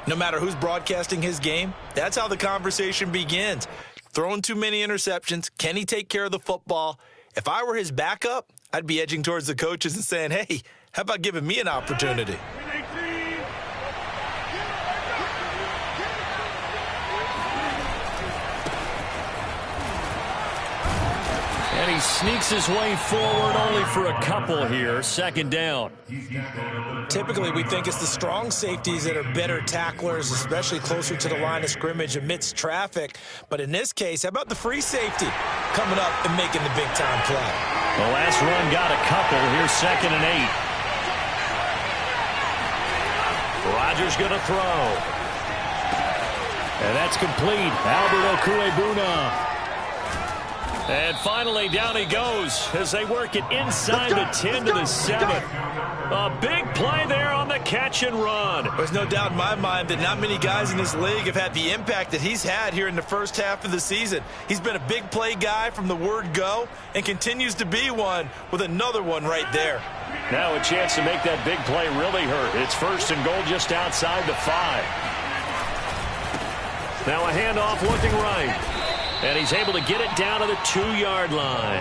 No matter who's broadcasting his game, that's how the conversation begins. Throwing too many interceptions, can he take care of the football? If I were his backup, I'd be edging towards the coaches and saying, hey, how about giving me an opportunity? And he sneaks his way forward only for a couple here. Second down. Typically, we think it's the strong safeties that are better tacklers, especially closer to the line of scrimmage amidst traffic. But in this case, how about the free safety coming up and making the big-time play? The last run got a couple. Here's 2nd and 8. Rodgers going to throw. And that's complete. Albert Okuebuna. And finally, down he goes as they work it inside the 10 to the 7. A big play there on the catch and run. There's no doubt in my mind that not many guys in this league have had the impact that he's had here in the first half of the season. He's been a big play guy from the word go and continues to be one with another one right there. Now a chance to make that big play really hurt. It's 1st and goal just outside the 5. Now a handoff looking right. And he's able to get it down to the 2-yard line.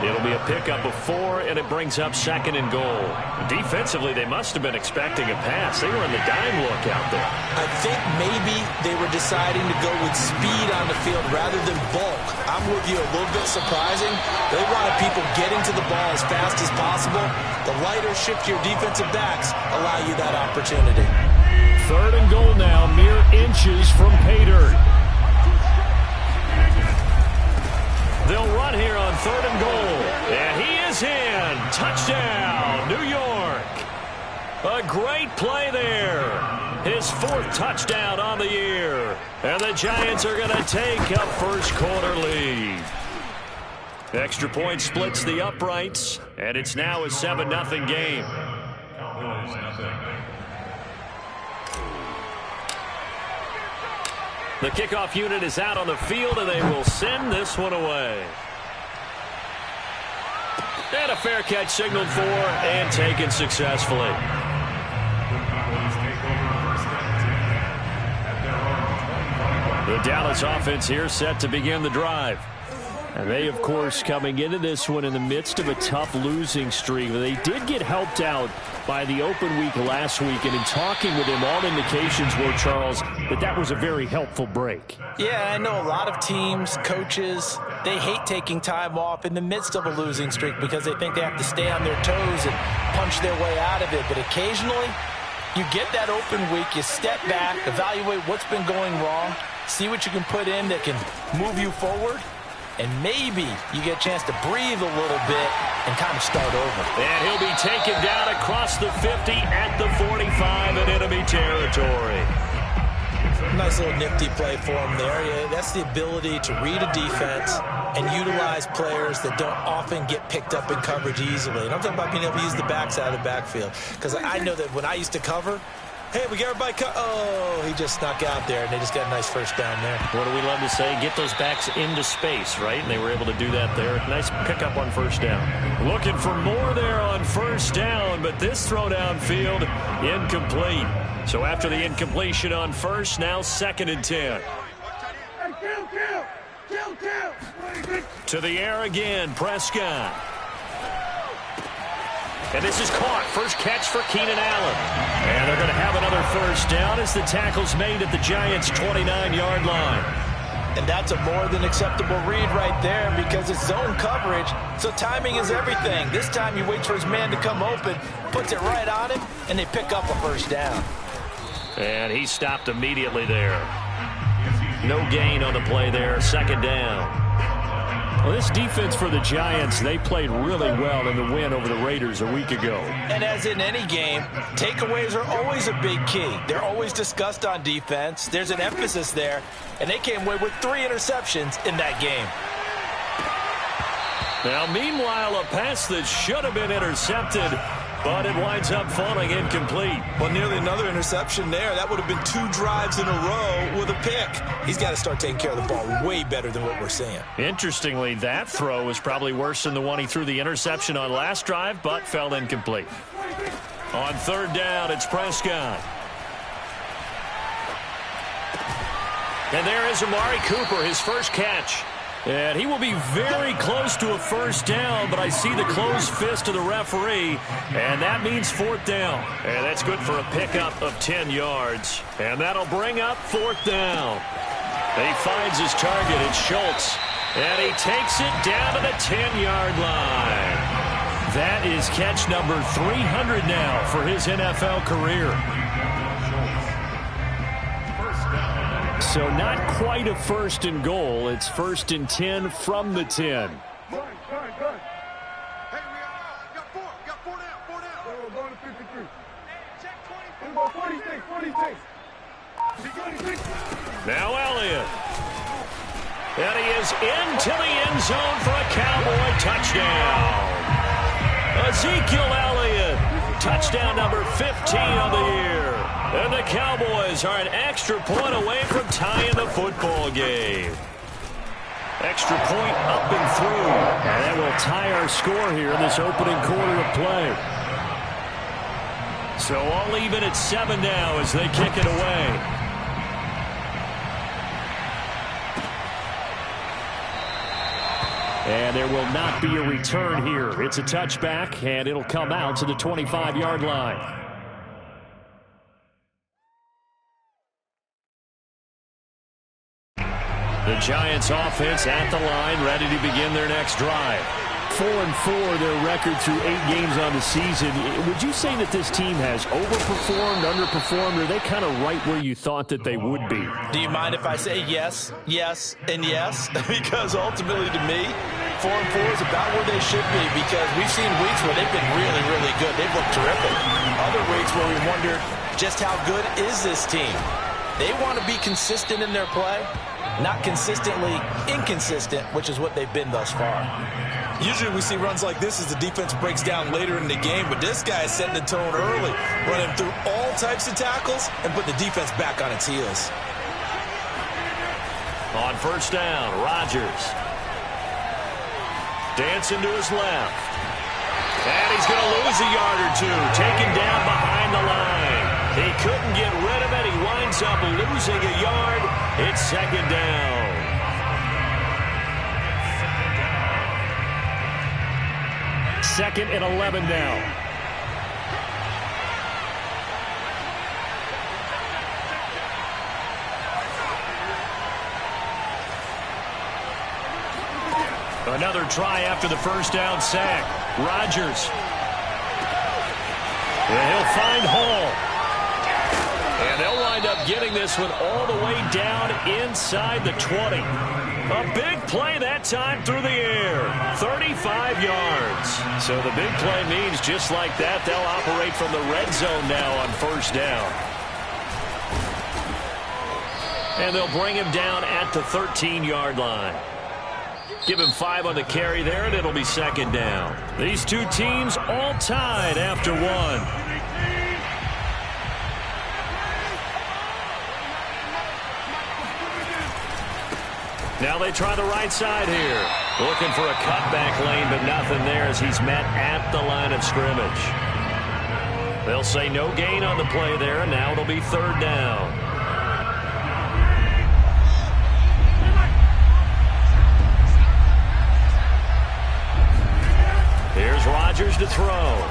It'll be a pickup of 4, and it brings up 2nd and goal. Defensively, they must have been expecting a pass. They were in the dime look out there. I think maybe they were deciding to go with speed on the field rather than bulk. I'm with you, a little bit surprising. They wanted people getting to the ball as fast as possible. The lighter, shiftier defensive backs allow you that opportunity. 3rd and goal now, mere inches from pay dirt. They'll run here on 3rd and goal. And he is in. Touchdown, New York. A great play there. His 4th touchdown on the year. And the Giants are going to take a first-quarter lead. Extra point splits the uprights, and it's now a 7-0 game. The kickoff unit is out on the field, and they will send this one away. And a fair catch signaled for and taken successfully. The Dallas offense here set to begin the drive. And they, of course, coming into this one in the midst of a tough losing streak. They did get helped out by the open week last week, and in talking with him, all indications were, Charles, that was a very helpful break. Yeah, I know a lot of teams, coaches, they hate taking time off in the midst of a losing streak because they think they have to stay on their toes and punch their way out of it. But occasionally, you get that open week, you step back, evaluate what's been going wrong, see what you can put in that can move you forward, and maybe you get a chance to breathe a little bit and kind of start over. And he'll be taken down across the 50 at the 45 in enemy territory. Nice little nifty play for him there. Yeah, that's the ability to read a defense and utilize players that don't often get picked up in coverage easily. And I'm talking about being able to use the backside of the backfield. Because I know that when I used to cover, hey, we got everybody oh, he just snuck out there, and they just got a nice first down there. What do we love to say? Get those backs into space, right? And they were able to do that there. Nice pickup on first down. Looking for more there on first down, but this throw downfield incomplete. So after the incompletion on first, now 2nd and 10. To the air again, Prescott. And this is caught. First catch for Keenan Allen. And they're going to have another first down as the tackle's made at the Giants' 29-yard line. And that's a more than acceptable read right there because it's zone coverage, so timing is everything. This time he waits for his man to come open, puts it right on him, and they pick up a first down. And he stopped immediately there. No gain on the play there. 2nd down. Well, this defense for the Giants, they played really well in the win over the Raiders a week ago. And as in any game, takeaways are always a big key. They're always discussed on defense. There's an emphasis there, and they came away with 3 interceptions in that game. Now, meanwhile, a pass that should have been intercepted, but it winds up falling incomplete. Well, nearly another interception there. That would have been 2 drives in a row with a pick. He's got to start taking care of the ball way better than what we're seeing. Interestingly, that throw was probably worse than the one he threw the interception on last drive, but fell incomplete. On 3rd down, it's Prescott. And there is Amari Cooper, his first catch. And he will be very close to a first down, but I see the closed fist of the referee, and that means fourth down. And that's good for a pickup of 10 yards. And that'll bring up fourth down. He finds his target, it's Schultz, and he takes it down to the 10-yard line. That is catch number 300 now for his NFL career. So not quite a first and goal. It's first and 10 from the 10. Now Elliott. And he is into the end zone for a Cowboy touchdown. Ezekiel Elliott, touchdown number 15 on the year. And the Cowboys are an extra point away from tying the football game. Extra point up and through. And that will tie our score here in this opening quarter of play. So all even at 7 now as they kick it away. And there will not be a return here. It's a touchback, and it'll come out to the 25-yard line. The Giants offense at the line, ready to begin their next drive. 4-4, their record through 8 games on the season. Would you say that this team has overperformed, underperformed, or are they kind of right where you thought that they would be? Do you mind if I say yes, yes, and yes? Because ultimately to me, 4-4 is about where they should be, because we've seen weeks where they've been really, really good. They've looked terrific. Other weeks where we wondered just how good is this team. They want to be consistent in their play, not consistently inconsistent, which is what they've been thus far. Usually we see runs like this as the defense breaks down later in the game, but this guy is setting the tone early, running through all types of tackles and put the defense back on its heels. On first down, Rodgers. Dancing to his left. And he's going to lose a yard or two, taken down behind the line. He couldn't get rid of it. He winds up losing a yard. It's second down. Second and 11 now. Another try after the first down sack. Rodgers. And he'll find Hall. And they'll wind up getting this one all the way down inside the 20. A big play that time through the air. 35 yards. So the big play means just like that, they'll operate from the red zone now on first down. And they'll bring him down at the 13-yard line. Give him 5 on the carry there, and it'll be second down. These two teams all tied after 1. Now they try the right side here. Looking for a cutback lane, but nothing there as he's met at the line of scrimmage. They'll say no gain on the play there, and now it'll be third down. Here's Rodgers to throw.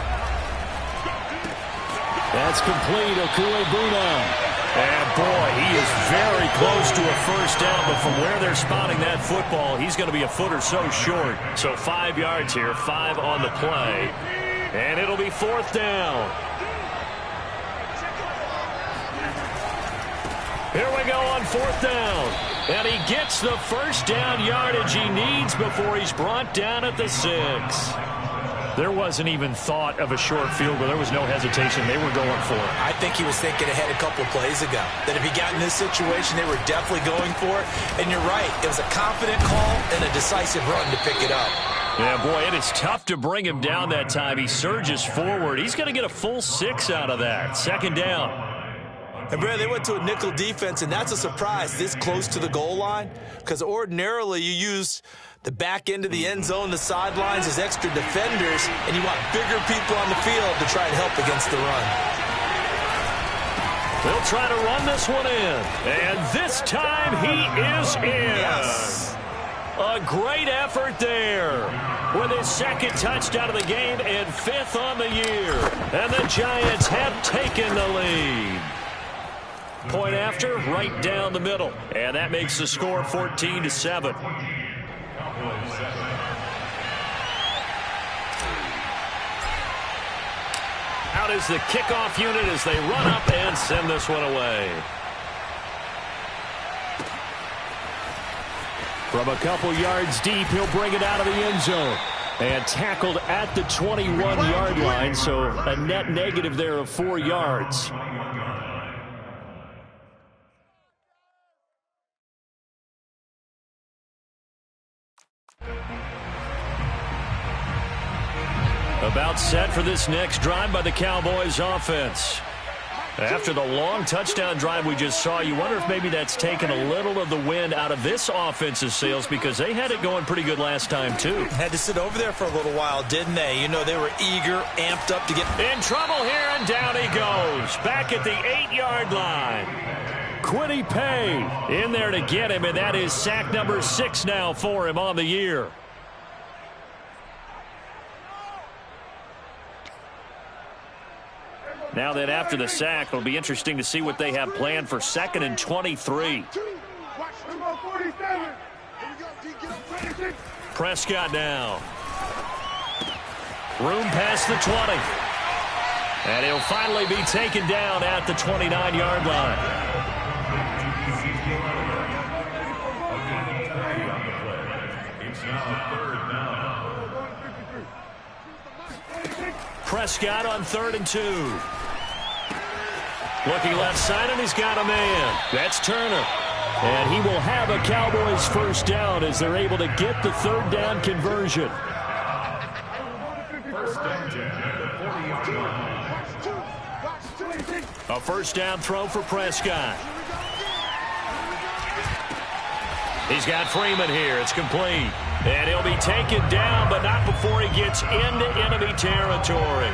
That's complete. Okuegbuna. And, boy, he is very close to a first down, but from where they're spotting that football, he's going to be a foot or so short. So 5 yards here, 5 on the play, and it'll be fourth down. Here we go on fourth down, and he gets the first down yardage he needs before he's brought down at the 6. There wasn't even thought of a short field goal. There was no hesitation. They were going for it. I think he was thinking ahead a couple of plays ago, that if he got in this situation, they were definitely going for it. And you're right. It was a confident call and a decisive run to pick it up. Yeah, boy, it is tough to bring him down that time. He surges forward. He's going to get a full 6 out of that. Second down. And, Brad, they went to a nickel defense, and that's a surprise this close to the goal line, because ordinarily you use the back end of the end zone, the sidelines as extra defenders, and you want bigger people on the field to try and help against the run. They'll try to run this one in. And this time he is in. Yes. A great effort there. With his second touchdown of the game and 5th on the year. And the Giants have taken the lead. Point after, right down the middle. And that makes the score 14-7. Out is the kickoff unit as they run up and send this one away. From a couple yards deep, he'll bring it out of the end zone. And tackled at the 21-yard line, so a net negative there of 4 yards. About set for this next drive by the Cowboys offense. After the long touchdown drive we just saw, you wonder if maybe that's taken a little of the wind out of this offense's sails because they had it going pretty good last time, too. Had to sit over there for a little while, didn't they? You know, they were eager, amped up to get... In trouble here, and down he goes. Back at the 8-yard line. Quiddy Pay in there to get him, and that is sack number 6 now for him on the year. Now then, after the sack, it'll be interesting to see what they have planned for 2nd and 23. Prescott now. Room past the 20. And he'll finally be taken down at the 29-yard line. Prescott on 3rd and 2. Looking left side, and he's got a man. That's Turner. And he will have a Cowboys first down as they're able to get the 3rd down conversion. A first down throw for Prescott. He's got Freeman here. It's complete. And he'll be taken down, but not before he gets into enemy territory.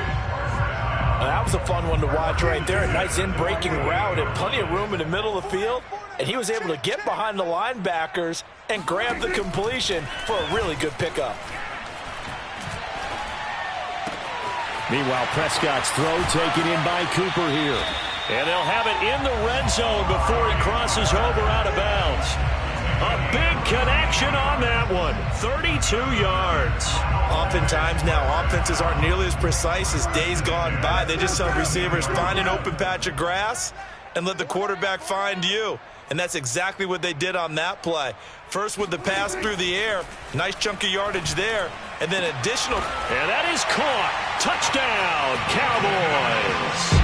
That was a fun one to watch right there. A nice in-breaking route and plenty of room in the middle of the field. And he was able to get behind the linebackers and grab the completion for a really good pickup. Meanwhile, Prescott's throw taken in by Cooper here. And they'll have it in the red zone before he crosses over out of bounds. A big connection on that one. 32 yards. Oftentimes now, offenses aren't nearly as precise as days gone by. They just tell receivers, find an open patch of grass and let the quarterback find you. And that's exactly what they did on that play. First with the pass through the air. Nice chunk of yardage there. And then additional. And that is caught. Touchdown, Cowboys.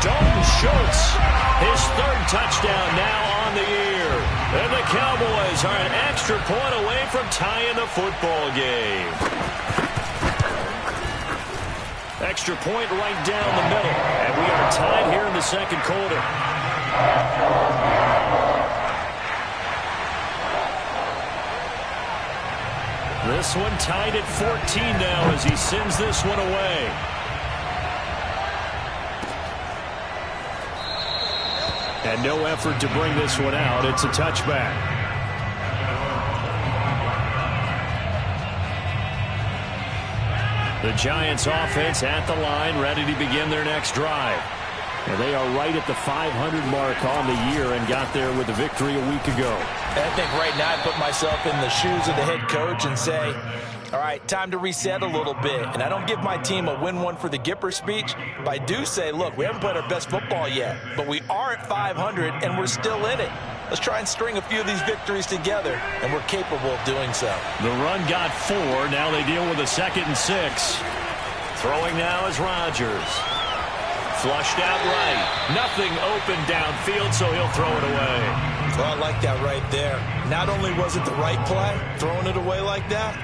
Dalton Schultz, his 3rd touchdown now on the year. And the Cowboys are an extra point away from tying the football game. Extra point right down the middle. And we are tied here in the 2nd quarter. This one tied at 14 now as he sends this one away. And no effort to bring this one out. It's a touchback. The Giants offense at the line, ready to begin their next drive. And they are right at the 500 mark on the year and got there with a victory a week ago. And I think right now I put myself in the shoes of the head coach and say, all right, time to reset a little bit. And I don't give my team a win one for the Gipper speech, but I do say, look, we haven't played our best football yet, but we are at 500 and we're still in it. Let's try and string a few of these victories together, and we're capable of doing so. The run got 4. Now they deal with a 2nd and 6. Throwing now is Rodgers. Flushed out right. Nothing open downfield, so he'll throw it away. Well, I like that right there. Not only was it the right play, throwing it away like that,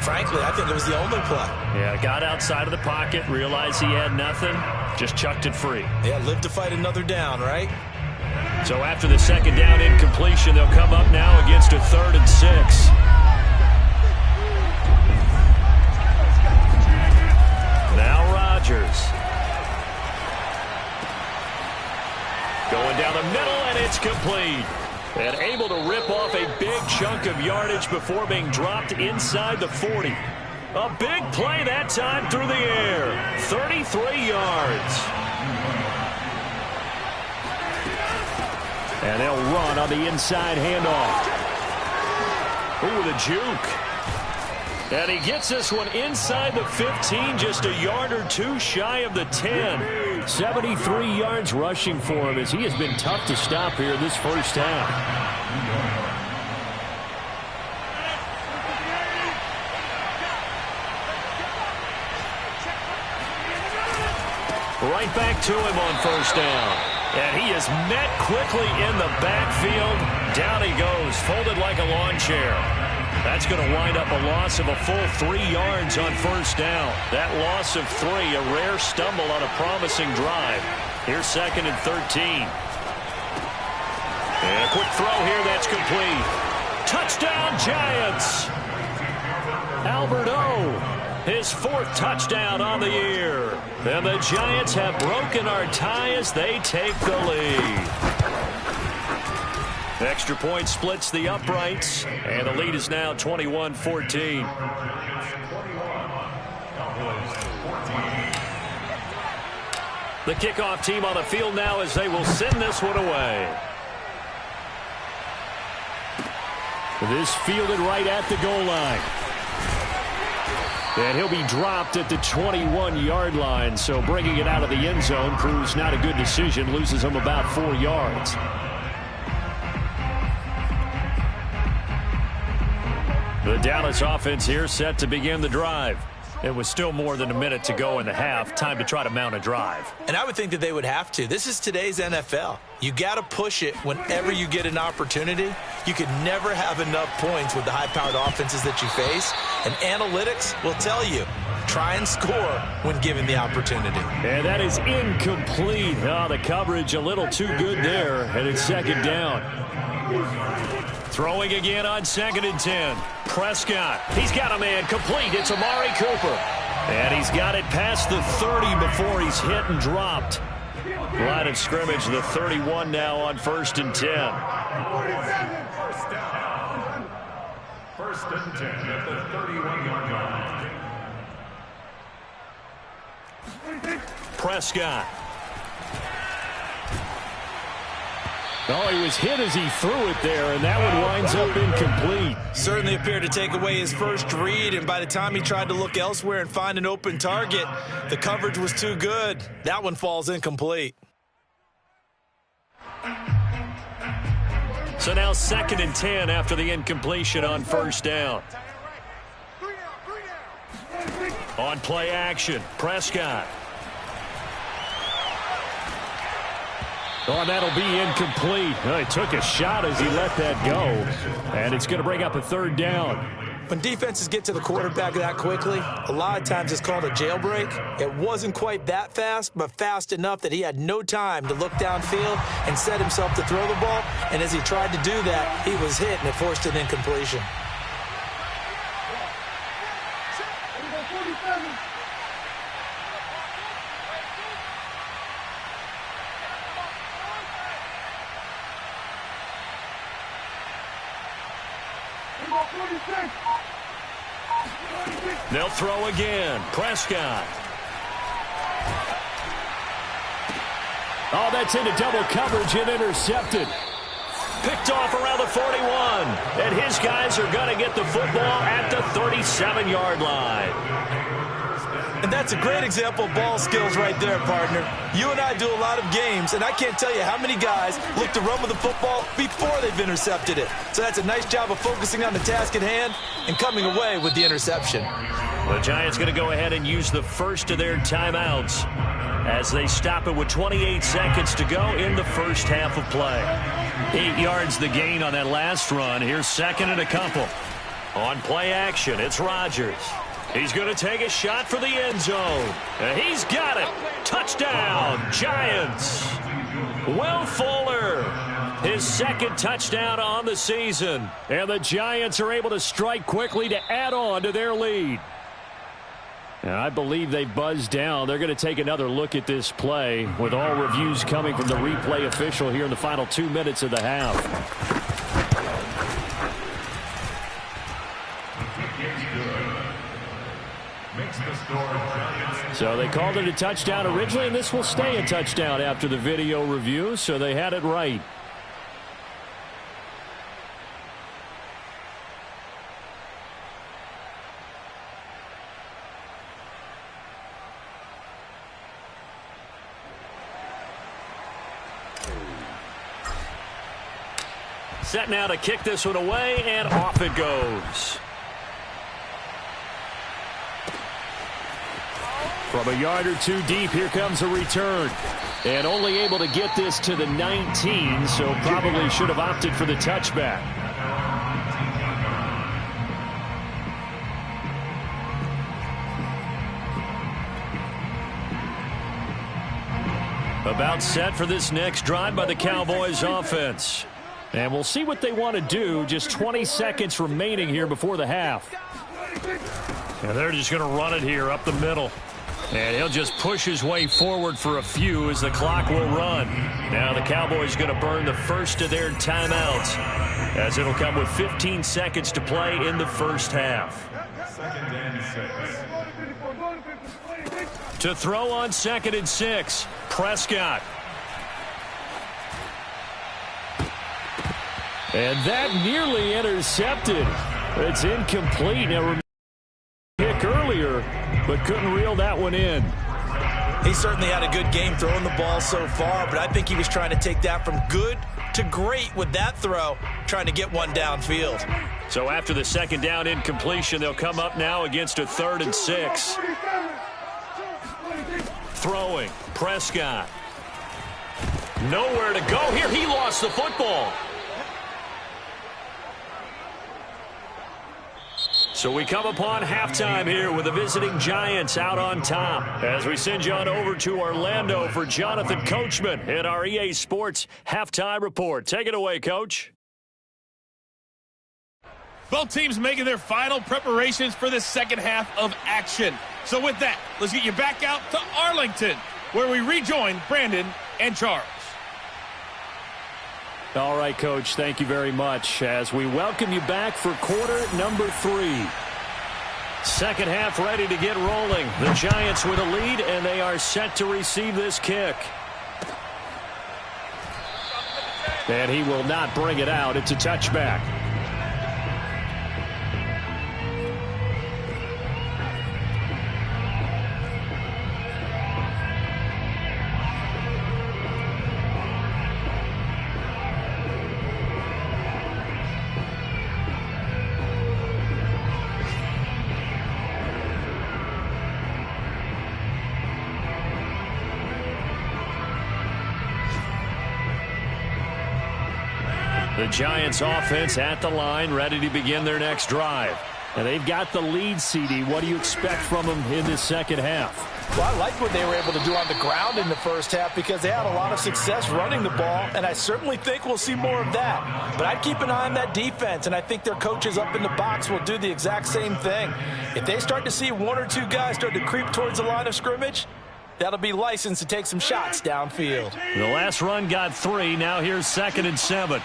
frankly, I think it was the only play. Yeah, got outside of the pocket, realized he had nothing, just chucked it free. Yeah, live to fight another down, right? So after the 2nd down incompletion, they'll come up now against a 3rd and 6. Now Rodgers. Going down the middle, and it's complete. And able to rip off a big chunk of yardage before being dropped inside the 40. A big play that time through the air. 33 yards. And they'll run on the inside handoff. Ooh, the juke. And he gets this one inside the 15, just a yard or two shy of the 10. 73 yards rushing for him as he has been tough to stop here this first half. Right back to him on first down. And he is met quickly in the backfield. Down he goes, folded like a lawn chair. That's going to wind up a loss of a full 3 yards on first down. That loss of 3, a rare stumble on a promising drive. Here's 2nd and 13. And a quick throw here that's complete. Touchdown, Giants! Albert O, his 4th touchdown on the year. And the Giants have broken our tie as they take the lead. Extra point splits the uprights, and the lead is now 21-14. The kickoff team on the field now as they will send this one away. This fielded right at the goal line. And he'll be dropped at the 21-yard line, so bringing it out of the end zone proves not a good decision, loses him about 4 yards. The Dallas offense here set to begin the drive. It was still more than a minute to go in the half. Time to try to mount a drive. And I would think that they would have to. This is today's NFL. You got to push it whenever you get an opportunity. You could never have enough points with the high-powered offenses that you face. And analytics will tell you, try and score when given the opportunity. And that is incomplete. Oh, the coverage a little too good there. And it's 2nd down. Throwing again on 2nd and 10. Prescott. He's got a man complete. It's Amari Cooper. And he's got it past the 30 before he's hit and dropped. Line of scrimmage, the 31 now on 1st and 10. First and 10 at the 31-yard line. Prescott. Oh, he was hit as he threw it there, and that one winds up incomplete. Certainly appeared to take away his first read, and by the time he tried to look elsewhere and find an open target, the coverage was too good. That one falls incomplete. So now 2nd and 10 after the incompletion on first down. On play action, Prescott. Oh, and that'll be incomplete. Oh, he took a shot as he let that go. And it's going to bring up a 3rd down. When defenses get to the quarterback that quickly, a lot of times it's called a jailbreak. It wasn't quite that fast, but fast enough that he had no time to look downfield and set himself to throw the ball. And as he tried to do that, he was hit, and it forced an incompletion. They'll throw again. Prescott. Oh, that's into double coverage and intercepted. Picked off around the 41. And his guys are going to get the football at the 37-yard line. And that's a great example of ball skills right there, partner. You and I do a lot of games, and I can't tell you how many guys look to run with the football before they've intercepted it. So that's a nice job of focusing on the task at hand and coming away with the interception. The Giants going to go ahead and use the first of their timeouts as they stop it with 28 seconds to go in the first half of play. 8 yards the gain on that last run. Here's 2nd and a couple. On play action, it's Rodgers. He's going to take a shot for the end zone. And he's got it. Touchdown, Giants. Will Fuller, his 2nd touchdown on the season. And the Giants are able to strike quickly to add on to their lead. And I believe they buzzed down. They're going to take another look at this play with all reviews coming from the replay official here in the final 2 minutes of the half. So they called it a touchdown originally, and this will stay a touchdown after the video review, so they had it right. Set now to kick this one away, and off it goes. From a yard or two deep, here comes a return. And only able to get this to the 19, so probably should have opted for the touchback. About set for this next drive by the Cowboys offense. And we'll see what they want to do. Just 20 seconds remaining here before the half. And they're just going to run it here up the middle. And he'll just push his way forward for a few as the clock will run. Now the Cowboys going to burn the first of their timeouts, as it'll come with 15 seconds to play in the first half. To throw on 2nd and 6, Prescott. And that nearly intercepted. It's incomplete. Now, kick earlier, but couldn't reel that one in. He certainly had a good game throwing the ball so far, but I think he was trying to take that from good to great with that throw, trying to get one downfield. So after the second down incompletion, they'll come up now against a 3rd and 6. Throwing, Prescott. Nowhere to go here. He lost the football. So we come upon halftime here with the visiting Giants out on top. As we send you on over to Orlando for Jonathan Coachman in our EA Sports Halftime Report. Take it away, Coach. Both teams making their final preparations for the second half of action. So with that, let's get you back out to Arlington, where we rejoin Brandon and Charles. All right, Coach, thank you very much as we welcome you back for quarter number 3. Second half ready to get rolling. The Giants with a lead, and they are set to receive this kick. And he will not bring it out. It's a touchback. The Giants offense at the line, ready to begin their next drive. And they've got the lead, CD. What do you expect from them in this second half? Well, I like what they were able to do on the ground in the first half because they had a lot of success running the ball, and I certainly think we'll see more of that. But I'd keep an eye on that defense, and I think their coaches up in the box will do the exact same thing. If they start to see 1 or 2 guys start to creep towards the line of scrimmage, that'll be licensed to take some shots downfield. The last run got 3. Now here's 2nd and 7.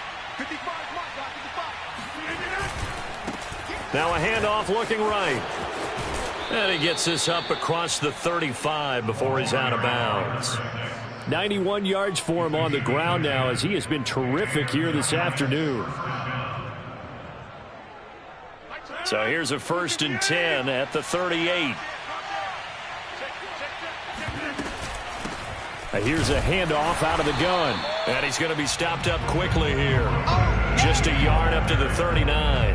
Now a handoff looking right. And he gets this up across the 35 before he's out of bounds. 91 yards for him on the ground now as he has been terrific here this afternoon. So here's a 1st and 10 at the 38. Here's a handoff out of the gun. And he's going to be stopped up quickly here. Just a yard up to the 39.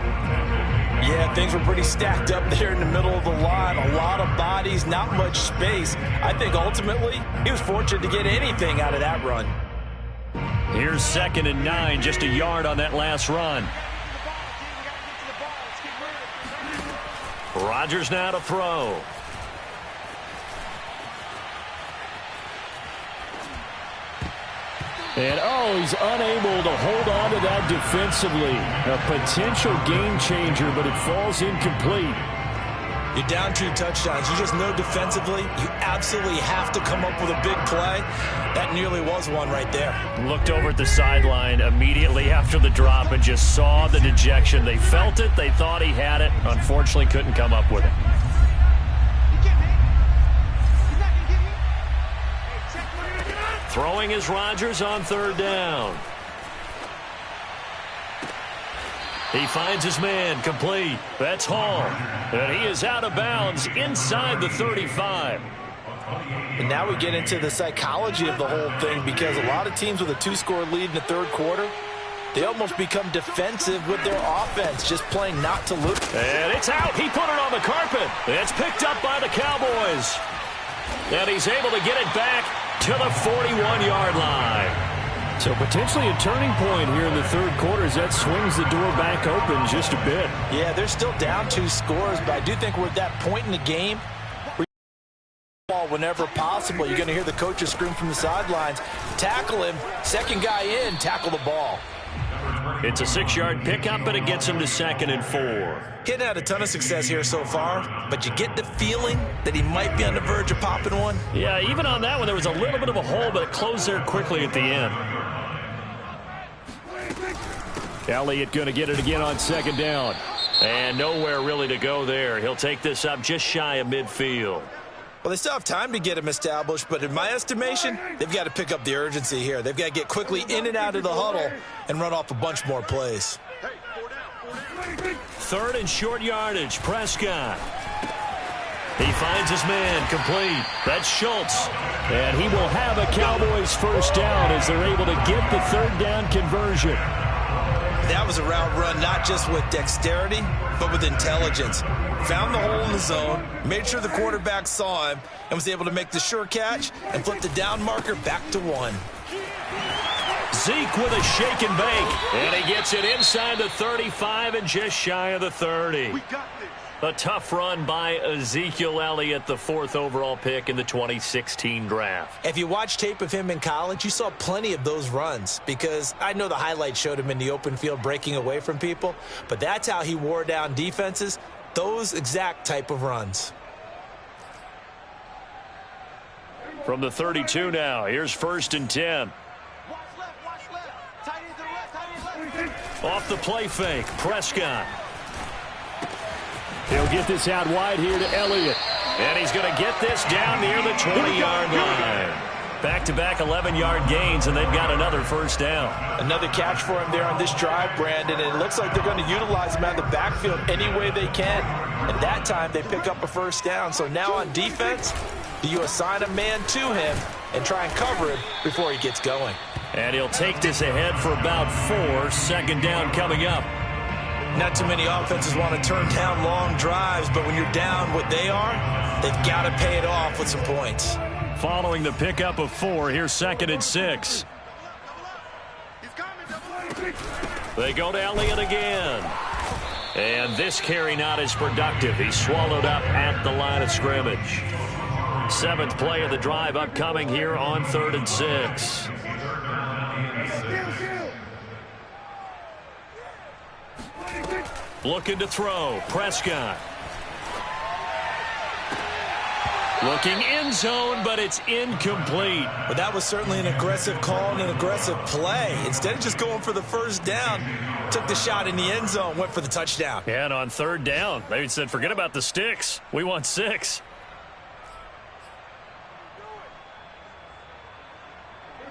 Yeah, things were pretty stacked up there in the middle of the line. A lot of bodies, not much space. I think ultimately he was fortunate to get anything out of that run. Here's 2nd and 9, just a yard on that last run. Rodgers now to throw. And, he's unable to hold on to that defensively. A potential game changer, but it falls incomplete. You're down 2 touchdowns. You just know defensively you absolutely have to come up with a big play. That nearly was one right there. Looked over at the sideline immediately after the drop and just saw the dejection. They felt it. They thought he had it. Unfortunately, couldn't come up with it. Throwing is Rodgers on 3rd down. He finds his man, complete. That's Hall. And he is out of bounds inside the 35. And now we get into the psychology of the whole thing, because a lot of teams with a 2-score lead in the 3rd quarter, they almost become defensive with their offense, just playing not to lose. And it's out. He put it on the carpet. It's picked up by the Cowboys. And he's able to get it back to the 41-yard line. So potentially a turning point here in the 3rd quarter as that swings the door back open just a bit. Yeah, they're still down 2 scores, but I do think we're at that point in the game where you ball whenever possible. You're going to hear the coaches scream from the sidelines, tackle him, second guy in, tackle the ball. It's a 6-yard pickup, but it gets him to 2nd and 4. Hitting had a ton of success here so far, but you get the feeling that he might be on the verge of popping one. Yeah, even on that one, there was a little bit of a hole, but it closed there quickly at the end. Elliott going to get it again on 2nd down. And nowhere really to go there. He'll take this up just shy of midfield. Well, they still have time to get him established, but in my estimation, they've got to pick up the urgency here. They've got to get quickly in and out of the huddle and run off a bunch more plays. 3rd and short yardage, Prescott. He finds his man, complete. That's Schultz. And he will have a Cowboys 1st down as they're able to get the 3rd down conversion. That was a route run not just with dexterity, but with intelligence. Found the hole in the zone, made sure the quarterback saw him, and was able to make the sure catch and flip the down marker back to 1. Zeke with a shake and bake. And he gets it inside the 35 and just shy of the 30. A tough run by Ezekiel Elliott, the 4th overall pick in the 2016 draft. If you watch tape of him in college, you saw plenty of those runs, because I know the highlights showed him in the open field breaking away from people, but that's how he wore down defenses, those exact type of runs. From the 32 now, here's 1st and 10. Off the play fake, Prescott. He'll get this out wide here to Elliott. And he's going to get this down near the 20-yard line. Back-to-back 11-yard gains, and they've got another 1st down. Another catch for him there on this drive, Brandon, and it looks like they're going to utilize him out of the backfield any way they can. And that time they pick up a 1st down. So now on defense, do you assign a man to him and try and cover him before he gets going? And he'll take this ahead for about 4. 2nd down coming up. Not too many offenses want to turn down long drives, but when you're down what they are, they've got to pay it off with some points. Following the pickup of 4, here's 2nd and 6. They go to Elliott again. And this carry not as productive. He's swallowed up at the line of scrimmage. 7th play of the drive upcoming here on 3rd and 6. Looking to throw, Prescott. Looking end zone, but it's incomplete. But that was certainly an aggressive call and an aggressive play. Instead of just going for the 1st down, took the shot in the end zone, went for the touchdown. Yeah, and on 3rd down, they said, forget about the sticks. We want 6.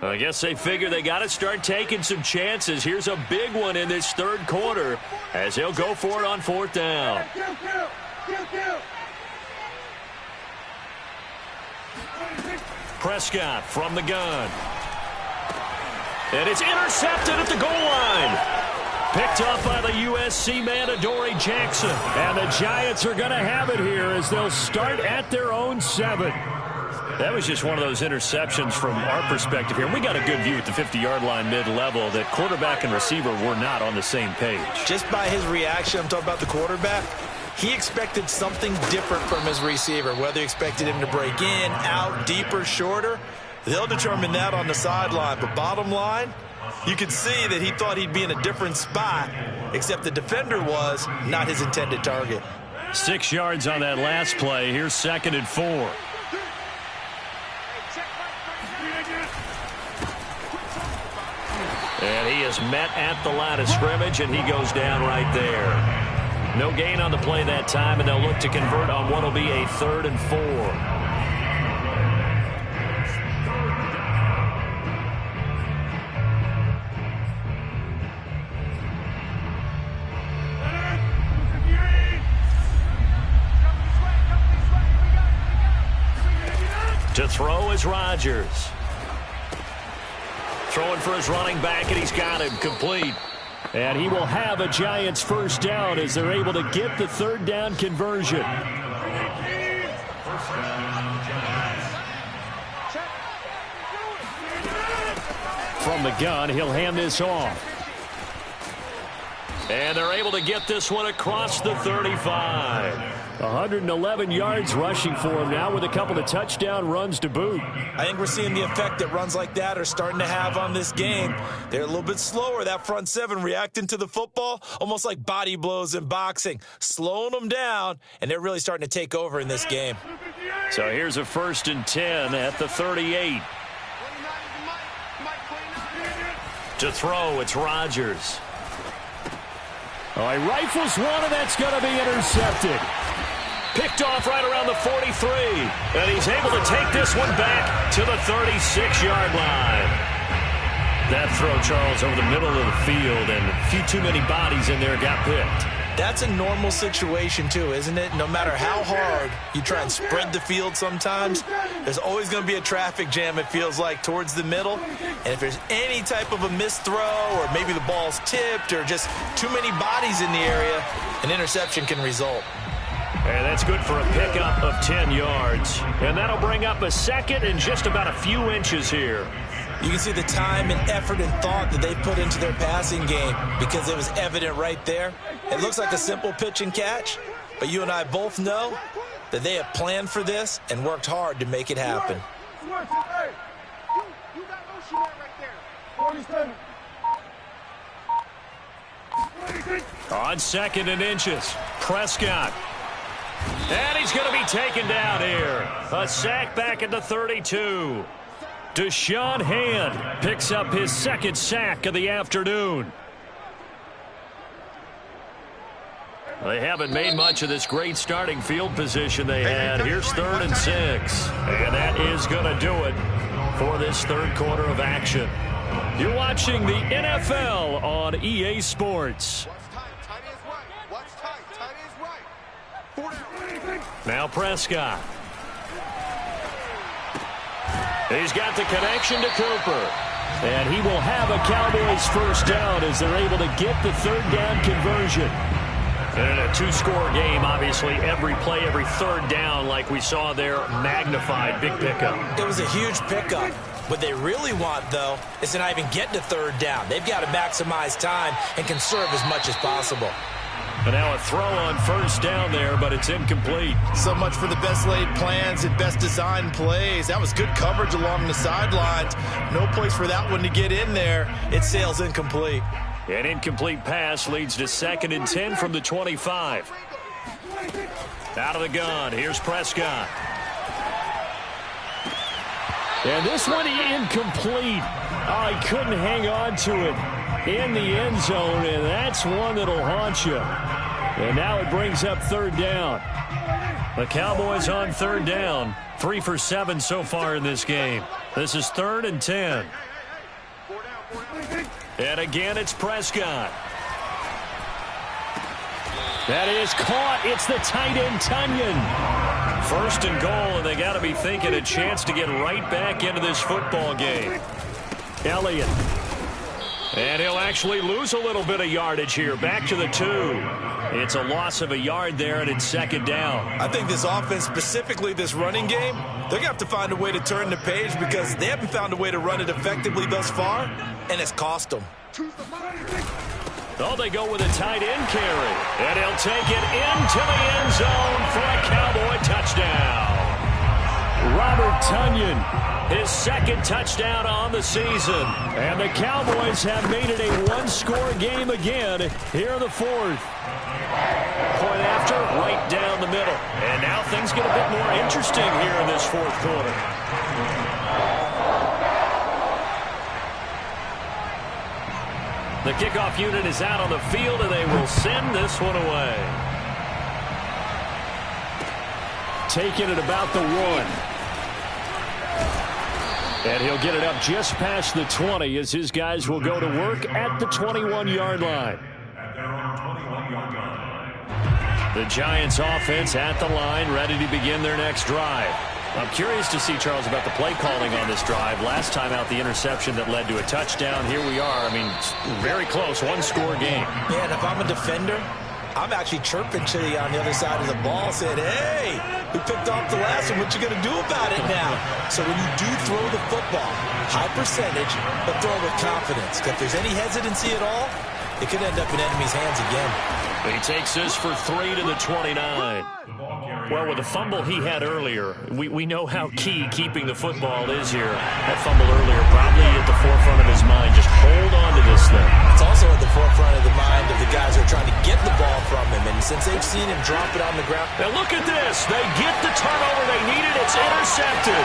I guess they figure they got to start taking some chances. Here's a big one in this 3rd quarter as he'll go for it on 4th down. Prescott from the gun. And it's intercepted at the goal line. Picked up by the USC man, Adoree Jackson. And the Giants are going to have it here as they'll start at their own 7. That was just one of those interceptions from our perspective here. We got a good view at the 50-yard line mid-level that quarterback and receiver were not on the same page. Just by his reaction, I'm talking about the quarterback, he expected something different from his receiver, whether he expected him to break in, out, deeper, shorter. They'll determine that on the sideline. But bottom line, you could see that he thought he'd be in a different spot, except the defender was not his intended target. 6 yards on that last play. Here's 2nd and 4. And he is met at the line of scrimmage, and he goes down right there. No gain on the play that time, and they'll look to convert on what will be a 3rd and 4. To throw is Rodgers. Throwing for his running back, and he's got him complete. And he will have a Giants first down as they're able to get the 3rd down conversion. From the gun, he'll hand this off. And they're able to get this one across the 35. 111 yards rushing for him now with a couple of touchdown runs to boot. I think we're seeing the effect that runs like that are starting to have on this game. They're a little bit slower, that front seven, reacting to the football, almost like body blows in boxing, slowing them down, and they're really starting to take over in this game. So here's a 1st and 10 at the 38. To throw, it's Rodgers. Oh, he rifles one, and that's going to be intercepted. Picked off right around the 43. And he's able to take this one back to the 36-yard line. That throw, Charles, over the middle of the field, and a few too many bodies in there got picked. That's a normal situation, too, isn't it? No matter how hard you try and spread the field sometimes, there's always going to be a traffic jam, it feels like, towards the middle. And if there's any type of a missed throw or maybe the ball's tipped or just too many bodies in the area, an interception can result. And that's good for a pickup of 10 yards. And that'll bring up a 2nd and just about a few inches here. You can see the time and effort and thought that they put into their passing game because it was evident right there. It looks like a simple pitch and catch, but you and I both know that they have planned for this and worked hard to make it happen. On 2nd and inches, Prescott. And he's going to be taken down here. A sack back at the 32. Deshaun Hand picks up his 2nd sack of the afternoon. They haven't made much of this great starting field position they had. Here's 3rd and 6. And that is going to do it for this 3rd quarter of action. You're watching the NFL on EA Sports. Now Prescott. He's got the connection to Cooper. And he will have a Cowboys first down as they're able to get the 3rd down conversion. And in a 2-score game, obviously, every play, every 3rd down, like we saw there, magnified, big pickup. It was a huge pickup. What they really want, though, is to not even get to 3rd down. They've got to maximize time and conserve as much as possible. And now a throw on 1st down there, but it's incomplete. So much for the best laid plans and best designed plays. That was good coverage along the sidelines. No place for that one to get in there. It sails incomplete. An incomplete pass leads to 2nd and 10 from the 25. Out of the gun, here's Prescott. And this one incomplete. Oh, he couldn't hang on to it in the end zone, and that's one that'll haunt you. And now it brings up 3rd down. The Cowboys on 3rd down. 3 for 7 so far in this game. This is 3rd and 10. And again, it's Prescott. That is caught. It's the tight end, Tunyon. 1st and goal, and they got to be thinking a chance to get right back into this football game. Elliott. And he'll actually lose a little bit of yardage here. Back to the 2. It's a loss of a yard there, and it's 2nd down. I think this offense, specifically this running game, they're going to have to find a way to turn the page because they haven't found a way to run it effectively thus far, and it's cost them. Oh, they go with a tight end carry. And he'll take it into the end zone for a Cowboy touchdown. Robert Tonyan, his second touchdown on the season. And the Cowboys have made it a one-score game again here in the fourth. Point after, right down the middle. And now things get a bit more interesting here in this fourth quarter. The kickoff unit is out on the field, and they will send this one away. Taking it about the 1. And he'll get it up just past the 20 as his guys will go to work at the 21-yard line. The Giants offense at the line, ready to begin their next drive. I'm curious to see, Charles, about the play calling on this drive. Last time out, the interception that led to a touchdown. Here we are. I mean, very close, one-score game. Yeah, and if I'm a defender, I'm actually chirping to you on the other side of the ball, saying, hey, we picked off the last one. What you going to do about it now? So when you do throw the football, high percentage, but throw with confidence. If there's any hesitancy at all, it could end up in enemy's hands again. He takes this for 3 to the 29. Well, with the fumble he had earlier, we know how key keeping the football is here. That fumble earlier probably at the forefront of his mind. Just hold on to this thing. It's also at the forefront of the mind of the guys who are trying to get the ball from him. And since they've seen him drop it on the ground. Now look at this. They get the turnover they needed. It's intercepted.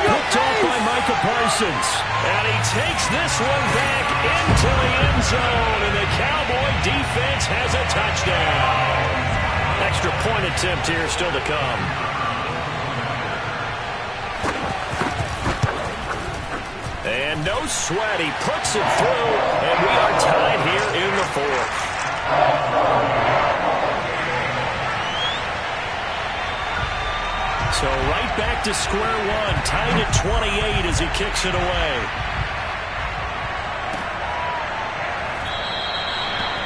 Picked off by Micah Parsons. And he takes this one back into the end zone. And the Cowboy defense has a touchdown. Extra point attempt here still to come. And no sweat. He puts it through. And we are tied here in the fourth. So right back to square one. Tied at 28 as he kicks it away.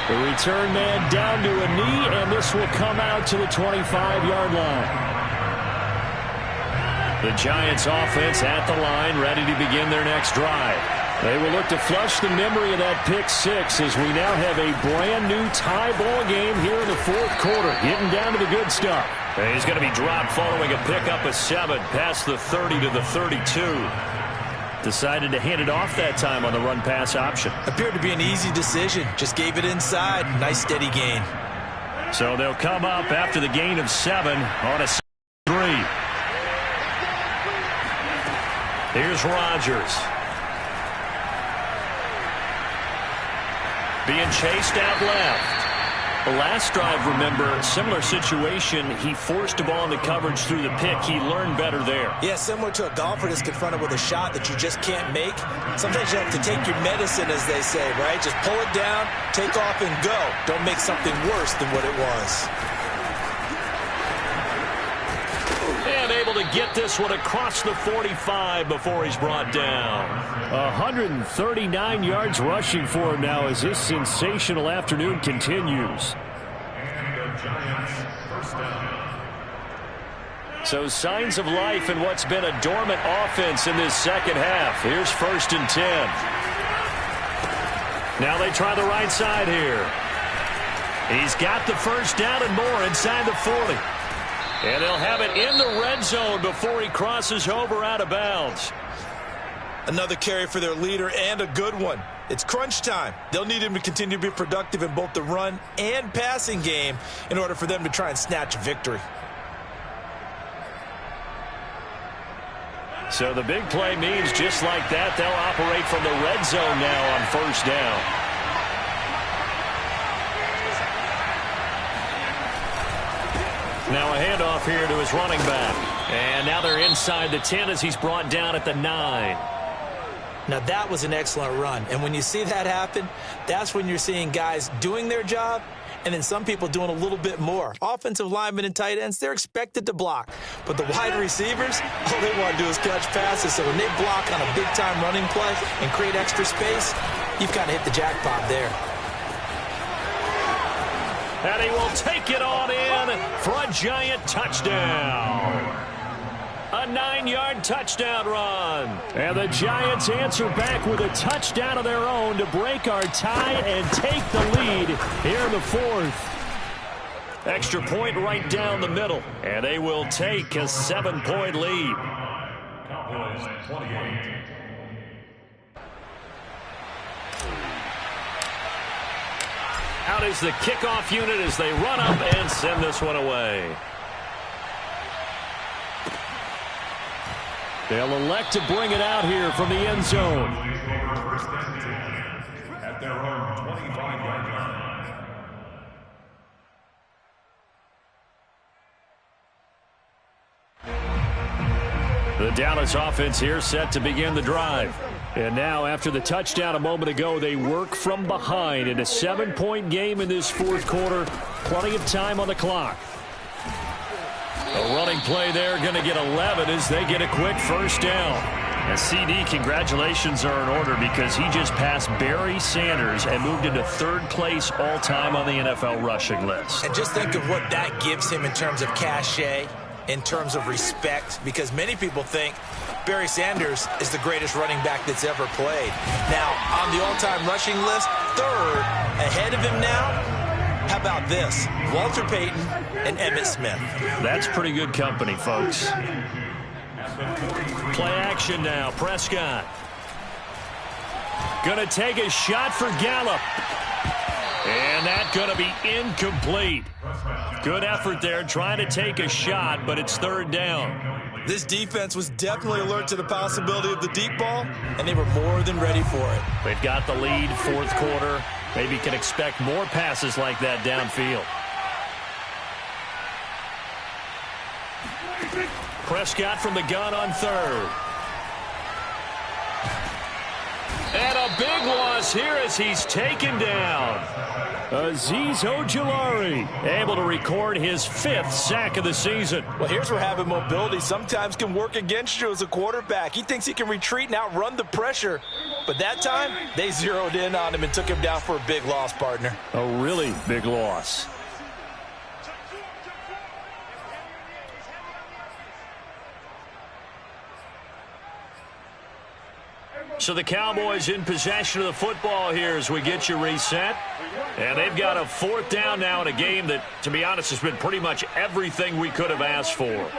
The return man down to a knee, and this will come out to the 25-yard line. The Giants offense at the line, ready to begin their next drive. They will look to flush the memory of that pick six as we now have a brand-new tie ball game here in the fourth quarter, getting down to the good stuff. And he's going to be dropped following a pickup of 7 past the 30 to the 32. Decided to hand it off that time on the run-pass option. Appeared to be an easy decision. Just gave it inside. Nice steady gain. So they'll come up after the gain of 7 on a 3. Here's Rodgers. Being chased out left. The last drive, remember, similar situation. He forced a ball into coverage through the pick. He learned better there. Yeah, similar to a golfer that's confronted with a shot that you just can't make. Sometimes you have to take your medicine, as they say, right? Just pull it down, take off, and go. Don't make something worse than what it was. And able to get this one across the 45 before he's brought down. 139 yards rushing for him now as this sensational afternoon continues. So signs of life in what's been a dormant offense in this second half. Here's 1st and 10. Now they try the right side here. He's got the first down and more inside the 40. And they'll have it in the red zone before he crosses over out of bounds. Another carry for their leader and a good one. It's crunch time. They'll need him to continue to be productive in both the run and passing game in order for them to try and snatch a victory. So the big play means just like that, they'll operate from the red zone now on 1st down. Now a handoff here to his running back. And now they're inside the 10 as he's brought down at the 9. Now that was an excellent run. And when you see that happen, that's when you're seeing guys doing their job and then some people doing a little bit more. Offensive linemen and tight ends, they're expected to block. But the wide receivers, all they want to do is catch passes. So when they block on a big-time running play and create extra space, you've kind of hit the jackpot there. And he will take it on in for a Giant touchdown. A 9-yard touchdown run. And the Giants answer back with a touchdown of their own to break our tie and take the lead here in the fourth. Extra point right down the middle, and they will take a 7-point lead. Cowboys 28. Out is the kickoff unit as they run up and send this one away. They'll elect to bring it out here from the end zone. At their own 25-yard line. The Dallas offense here set to begin the drive. And now, after the touchdown a moment ago, they work from behind in a 7-point game in this fourth quarter. Plenty of time on the clock. A running play there, going to get 11 as they get a quick first down. And CD, congratulations are in order because he just passed Barry Sanders and moved into third place all-time on the NFL rushing list. And just think of what that gives him in terms of cachet, in terms of respect, because many people think Barry Sanders is the greatest running back that's ever played. Now, on the all-time rushing list, third, ahead of him now, how about this? Walter Payton and Emmitt Smith. That's pretty good company, folks. Play action now. Prescott. Going to take a shot for Gallup. And that's going to be incomplete. Good effort there trying to take a shot, but it's third down. This defense was definitely alert to the possibility of the deep ball, and they were more than ready for it. They've got the lead, fourth quarter. Maybe can expect more passes like that downfield. Prescott from the gun on third. And a big loss here as he's taken down. Azeez Ojulari able to record his 5th sack of the season. Well, here's where having mobility sometimes can work against you as a quarterback. He thinks he can retreat and outrun the pressure. But that time, they zeroed in on him and took him down for a big loss, partner. A really big loss. So the Cowboys in possession of the football here as we get you reset. And they've got a 4th down now in a game that, to be honest, has been pretty much everything we could have asked for.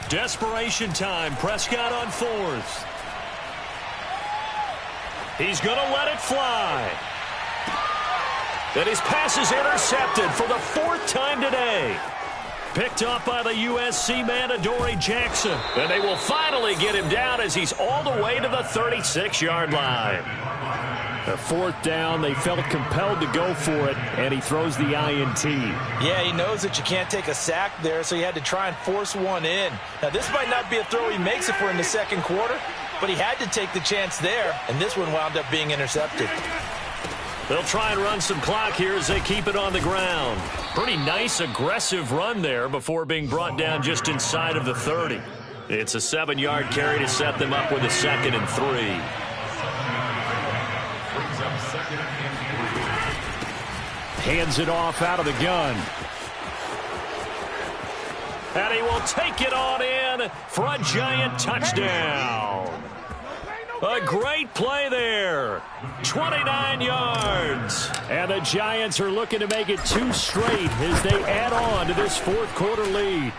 Desperation time. Prescott on 4th. He's going to let it fly. And his pass is intercepted for the 4th time today. Picked up by the USC man, Adoree Jackson. And they will finally get him down as he's all the way to the 36-yard line. The 4th down, they felt compelled to go for it, and he throws the INT. Yeah, he knows that you can't take a sack there, so he had to try and force one in. Now, this might not be a throw he makes if we're in the second quarter, but he had to take the chance there, and this one wound up being intercepted. They'll try and run some clock here as they keep it on the ground. Pretty nice, aggressive run there before being brought down just inside of the 30. It's a 7-yard carry to set them up with a 2nd and 3. Hands it off out of the gun. And he will take it on in for a giant touchdown. A great play there. 29 yards. And the Giants are looking to make it 2 straight as they add on to this 4th quarter lead.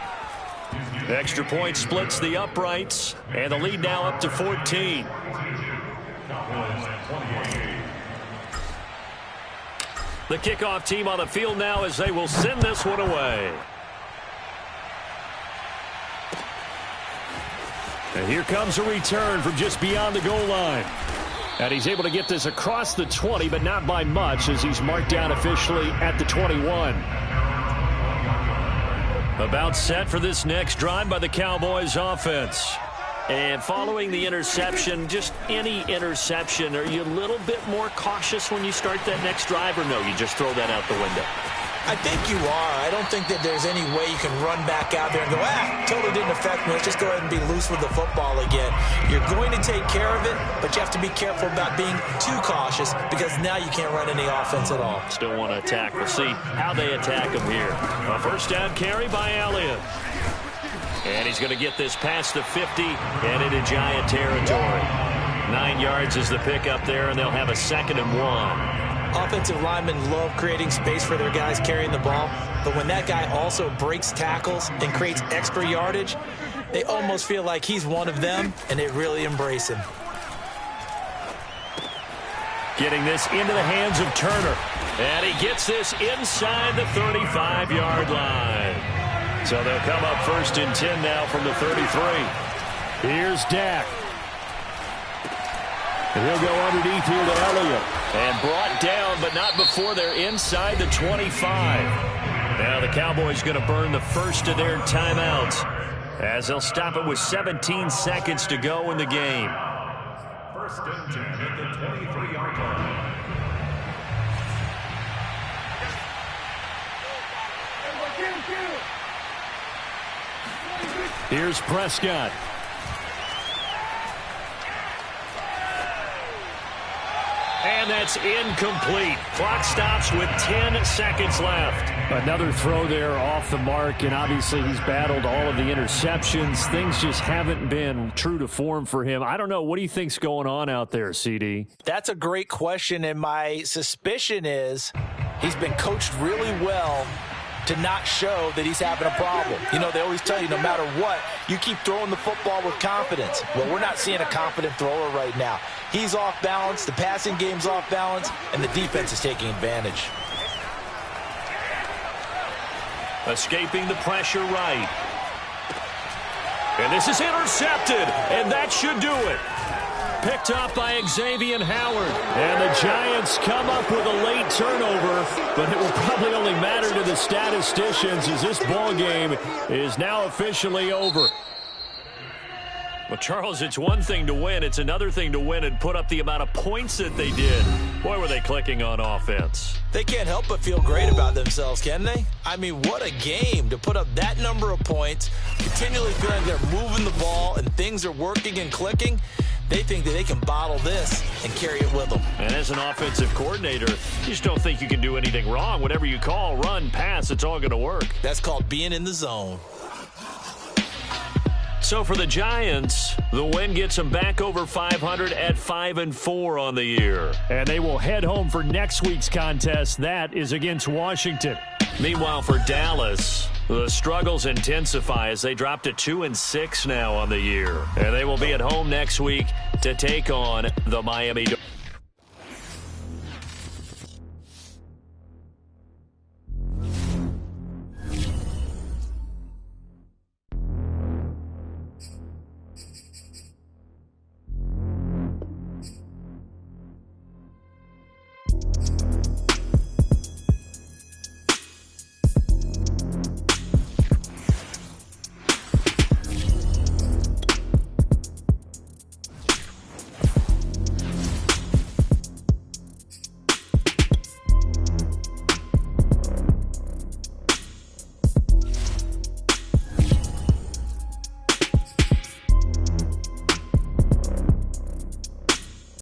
Extra point splits the uprights. And the lead now up to 14. The kickoff team on the field now as they will send this one away. And here comes a return from just beyond the goal line. And he's able to get this across the 20, but not by much as he's marked down officially at the 21. About set for this next drive by the Cowboys offense. And following the interception, just any interception, are you a little bit more cautious when you start that next drive, or no, you just throw that out the window? I think you are. I don't think that there's any way you can run back out there and go, totally didn't affect me. Let's just go ahead and be loose with the football again. You're going to take care of it, but you have to be careful about being too cautious because now you can't run any offense at all. Still want to attack. We'll see how they attack him here. A 1st down carry by Elliott. And he's going to get this past the 50 and into Giant territory. 9 yards is the pickup there, and they'll have a 2nd and 1. Offensive linemen love creating space for their guys carrying the ball, but when that guy also breaks tackles and creates extra yardage, they almost feel like he's one of them, and they really embrace him. Getting this into the hands of Turner. And he gets this inside the 35-yard line. So they'll come up 1st and 10 now from the 33. Here's Dak. And he'll go underneath here to Elliott. And brought down, but not before they're inside the 25. Now the Cowboys going to burn the first of their timeouts, as they'll stop it with 17 seconds to go in the game. 1st and 10 at the 23-yard line. Here's Prescott. And that's incomplete. Clock stops with 10 seconds left. Another throw there off the mark, and obviously he's battled all of the interceptions. Things just haven't been true to form for him. I don't know. What do you think's going on out there, CD? That's a great question, and my suspicion is he's been coached really well to not show that he's having a problem. You know, they always tell you no matter what, you keep throwing the football with confidence. Well, we're not seeing a confident thrower right now. He's off balance, the passing game's off balance, and the defense is taking advantage. Escaping the pressure right. And this is intercepted, and that should do it. Picked up by Xavier Howard. And the Giants come up with a late turnover, but it will probably only matter to the statisticians as this ball game is now officially over. Well, Charles, it's one thing to win. It's another thing to win and put up the amount of points that they did. Boy, were they clicking on offense. They can't help but feel great about themselves, can they? I mean, what a game to put up that number of points, continually feeling they're moving the ball and things are working and clicking. They think that they can bottle this and carry it with them. And as an offensive coordinator, you just don't think you can do anything wrong. Whatever you call, run, pass, it's all going to work. That's called being in the zone. So for the Giants, the win gets them back over 500 at 5-4 on the year. And they will head home for next week's contest. That is against Washington. Meanwhile, for Dallas, the struggles intensify as they drop to 2-6 now on the year. And they will be at home next week to take on the Miami Dolphins.